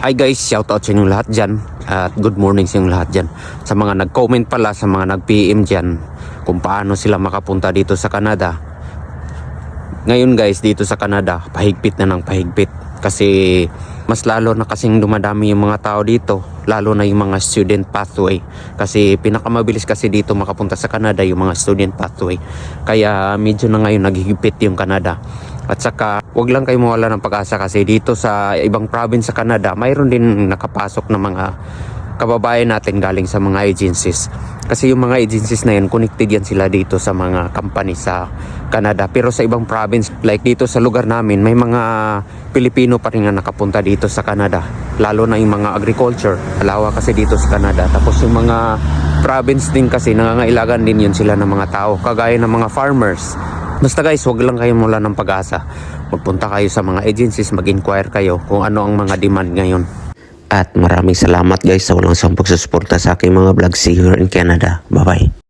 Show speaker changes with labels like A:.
A: Hi guys, shout out sa inyong lahat dyan at good morning sa inyong lahat dyan. Sa mga nag-comment pala, sa mga nag-PM dyan kung paano sila makapunta dito sa Canada. Ngayon guys, dito sa Canada, pahigpit na ng pahigpit. Kasi mas lalo na kasing dumadami yung mga tao dito, lalo na yung mga student pathway. Kasi pinakamabilis kasi dito makapunta sa Canada yung mga student pathway. Kaya medyo na ngayon naghihigpit yung Canada. At saka, wag lang kayo mawala ng pag-asa kasi dito sa ibang province sa Canada, mayroon din nakapasok na mga kababayan natin galing sa mga agencies. Kasi yung mga agencies na yun, connected yan sila dito sa mga company sa Canada. Pero sa ibang province, like dito sa lugar namin, may mga Pilipino pa rin nga nakapunta dito sa Canada. Lalo na yung mga agriculture, alawa kasi dito sa Canada. Tapos yung mga province din kasi, nangangailangan din yun sila ng mga tao. Kagaya ng mga farmers. Basta guys, wag lang kayo mula ng pag-asa. Magpunta kayo sa mga agencies, mag-inquire kayo kung ano ang mga demand ngayon. At maraming salamat guys sa walang sampag susuporta sa aking mga vlogs here in Canada. Bye bye.